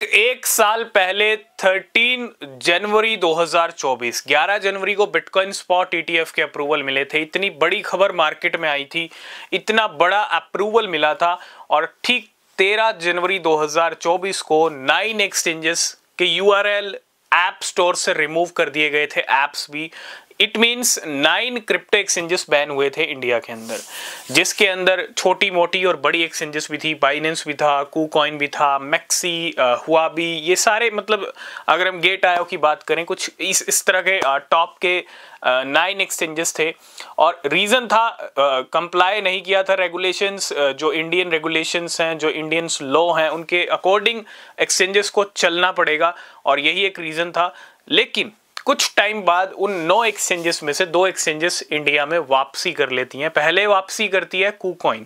एक साल पहले 13 जनवरी 2024 11 जनवरी को बिटकॉइन स्पॉट ईटीएफ के अप्रूवल मिले थे। इतनी बड़ी खबर मार्केट में आई थी, इतना बड़ा अप्रूवल मिला था और ठीक 13 जनवरी 2024 को 9 एक्सचेंजेस के यूआरएल ऐप स्टोर से रिमूव कर दिए गए थे, ऐप्स भी। It means 9 crypto exchanges ban हुए थे इंडिया के अंदर, जिसके अंदर छोटी मोटी और बड़ी एक्सचेंजेस भी थी। बाइनेंस भी था, कूकॉइन भी था, मैक्सी, हुआबी, ये सारे, मतलब अगर हम गेट आयो की बात करें, कुछ इस तरह के टॉप के 9 एक्सचेंजेस थे। और रीज़न था कंप्लाई नहीं किया था रेगुलेशंस, जो इंडियन रेगुलेशंस हैं, जो इंडियन लॉ हैं, उनके अकॉर्डिंग एक्सचेंजेस को चलना पड़ेगा, और यही एक रीज़न था। लेकिन कुछ टाइम बाद उन 9 एक्सचेंजेस में से 2 एक्सचेंजेस इंडिया में वापसी कर लेती हैं। पहले वापसी करती है कूकॉइन,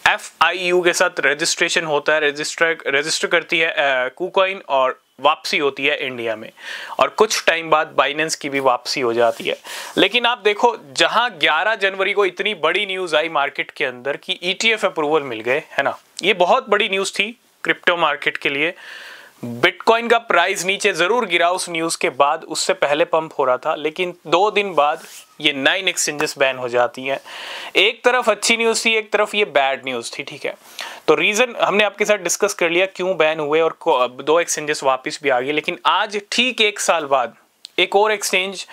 FIU के साथ रजिस्ट्रेशन होता है, रजिस्टर करती है कूकॉइन, और वापसी होती है इंडिया में। और कुछ टाइम बाद बाइनेंस की भी वापसी हो जाती है। लेकिन आप देखो, जहां 11 जनवरी को इतनी बड़ी न्यूज आई मार्केट के अंदर कि ETF अप्रूवल मिल गए, है ना, ये बहुत बड़ी न्यूज थी क्रिप्टो मार्केट के लिए। बिटकॉइन का प्राइस नीचे जरूर गिरा उस न्यूज के बाद, उससे पहले पंप हो रहा था, लेकिन 2 दिन बाद ये 9 एक्सचेंजेस बैन हो जाती हैं। एक तरफ अच्छी न्यूज थी, एक तरफ ये बैड न्यूज थी, ठीक है। तो रीजन हमने आपके साथ डिस्कस कर लिया क्यों बैन हुए, और 2 एक्सचेंजेस वापस भी आ गए। लेकिन आज ठीक 1 साल बाद एक और एक्सचेंज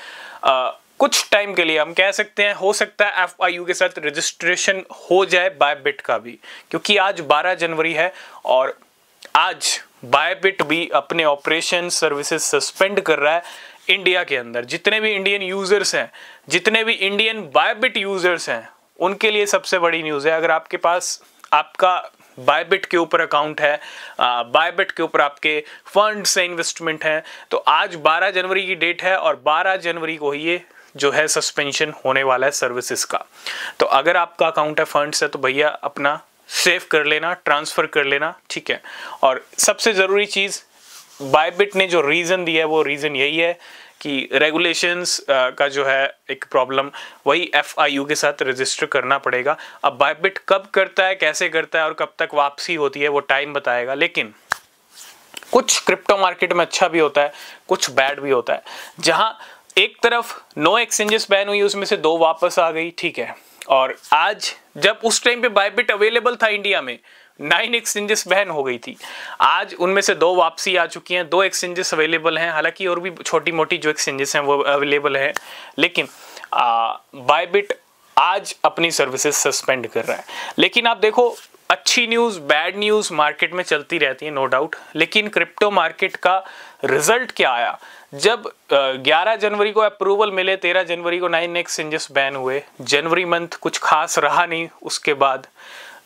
कुछ टाइम के लिए, हम कह सकते हैं, हो सकता है FIU के साथ रजिस्ट्रेशन हो जाए बायबिट का भी, क्योंकि आज 12 जनवरी है और आज बायबिट भी अपने ऑपरेशन सर्विसेज सस्पेंड कर रहा है इंडिया के अंदर। जितने भी इंडियन यूजर्स हैं, जितने भी इंडियन बायबिट यूजर्स हैं, उनके लिए सबसे बड़ी न्यूज़ है। अगर आपके पास आपका बायबिट के ऊपर अकाउंट है, बायबिट के ऊपर आपके फंड से इन्वेस्टमेंट है, तो आज 12 जनवरी की डेट है और 12 जनवरी को ही ये जो है सस्पेंशन होने वाला है सर्विसेज का। तो अगर आपका अकाउंट है, फंड्स है, तो भैया अपना सेव कर लेना, ट्रांसफर कर लेना, ठीक है। और सबसे ज़रूरी चीज़, बायबिट ने जो रीज़न दिया है वो रीज़न यही है कि रेगुलेशंस का जो है एक प्रॉब्लम, वही FIU के साथ रजिस्टर करना पड़ेगा। अब बायबिट कब करता है, कैसे करता है और कब तक वापसी होती है, वो टाइम बताएगा। लेकिन कुछ क्रिप्टो मार्केट में अच्छा भी होता है, कुछ बैड भी होता है। जहाँ एक तरफ 9 एक्सचेंजेस बैन हुई, उसमें से 2 वापस आ गई, ठीक है। और आज जब उस टाइम पे बायबिट अवेलेबल था इंडिया में, 9 एक्सचेंजेस बैन हो गई थी। आज उनमें से 2 वापसी आ चुकी हैं, 2 एक्सचेंजेस अवेलेबल हैं। हालांकि और भी छोटी मोटी जो एक्सचेंजेस हैं वो अवेलेबल हैं, लेकिन बायबिट आज अपनी सर्विसेज सस्पेंड कर रहा है। लेकिन आप देखो, अच्छी न्यूज़, बैड न्यूज़ मार्केट में चलती रहती है, नो डाउट। लेकिन क्रिप्टो मार्केट का रिजल्ट क्या आया जब 11 जनवरी को अप्रूवल मिले, 13 जनवरी को 9 एक्सचेंजेस बैन हुए, जनवरी मंथ कुछ खास रहा नहीं उसके बाद,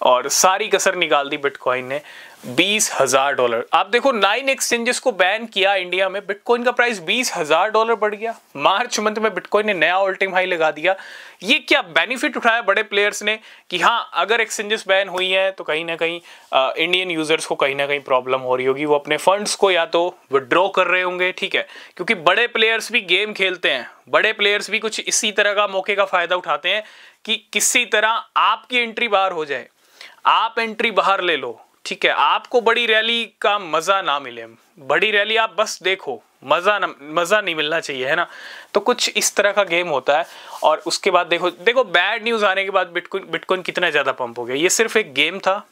और सारी कसर निकाल दी बिटकॉइन ने। $20,000। आप देखो, 9 एक्सचेंजेस को बैन किया इंडिया में, बिटकॉइन का प्राइस $20,000 बढ़ गया। मार्च मंथ में बिटकॉइन ने नया ऑल टाइम हाई लगा दिया। ये क्या बेनिफिट उठाया बड़े प्लेयर्स ने कि हाँ, अगर एक्सचेंजेस बैन हुई हैं तो कहीं ना कहीं इंडियन यूजर्स को कहीं ना कहीं प्रॉब्लम हो रही होगी, वो अपने फंड्स को या तो विड्रॉ कर रहे होंगे, ठीक है। क्योंकि बड़े प्लेयर्स भी गेम खेलते हैं, बड़े प्लेयर्स भी कुछ इसी तरह का मौके का फायदा उठाते हैं कि किसी तरह आपकी एंट्री बाहर हो जाए, आप एंट्री बाहर ले लो, ठीक है। आपको बड़ी रैली का मजा ना मिले, बड़ी रैली आप बस देखो, मजा नहीं मिलना चाहिए, है ना। तो कुछ इस तरह का गेम होता है। और उसके बाद देखो बैड न्यूज आने के बाद बिटकॉइन कितना ज्यादा पंप हो गया। ये सिर्फ एक गेम था।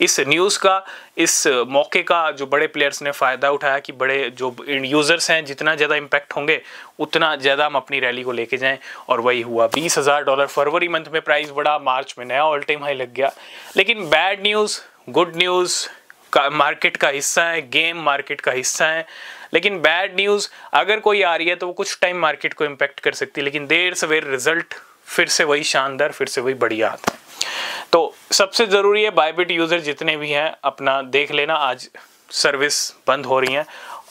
इस न्यूज़ का, इस मौके का जो बड़े प्लेयर्स ने फ़ायदा उठाया कि बड़े जो यूज़र्स हैं, जितना ज़्यादा इम्पैक्ट होंगे उतना ज़्यादा हम अपनी रैली को लेके जाएं, और वही हुआ। $20,000 फरवरी मंथ में प्राइस बढ़ा, मार्च में नया ऑल टाइम हाई लग गया। लेकिन बैड न्यूज़, गुड न्यूज़ का मार्केट का हिस्सा है, गेम मार्केट का हिस्सा है। लेकिन बैड न्यूज़ अगर कोई आ रही है तो वो कुछ टाइम मार्केट को इम्पैक्ट कर सकती है, लेकिन देर सवेर रिजल्ट फिर से वही शानदार, फिर से वही बढ़िया आता है। तो सबसे ज़रूरी है, बायबिट यूज़र जितने भी हैं अपना देख लेना, आज सर्विस बंद हो रही हैं।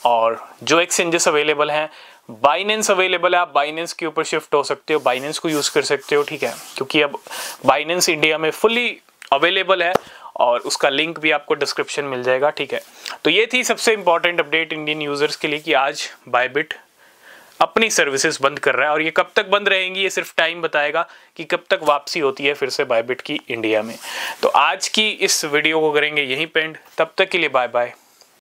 और जो एक्सचेंजेस अवेलेबल हैं, बाइनेंस अवेलेबल है, आप बाइनेंस के ऊपर शिफ्ट हो सकते हो, बाइनेंस को यूज़ कर सकते हो, ठीक है। क्योंकि अब बाइनेंस इंडिया में फुली अवेलेबल है और उसका लिंक भी आपको डिस्क्रिप्शन मिल जाएगा, ठीक है। तो ये थी सबसे इंपॉर्टेंट अपडेट इंडियन यूज़र्स के लिए कि आज बायबिट अपनी सर्विसेज बंद कर रहा है और ये कब तक बंद रहेंगी ये सिर्फ टाइम बताएगा कि कब तक वापसी होती है फिर से बायबिट की इंडिया में। तो आज की इस वीडियो को करेंगे यहीं पे एंड, तब तक के लिए बाय बाय।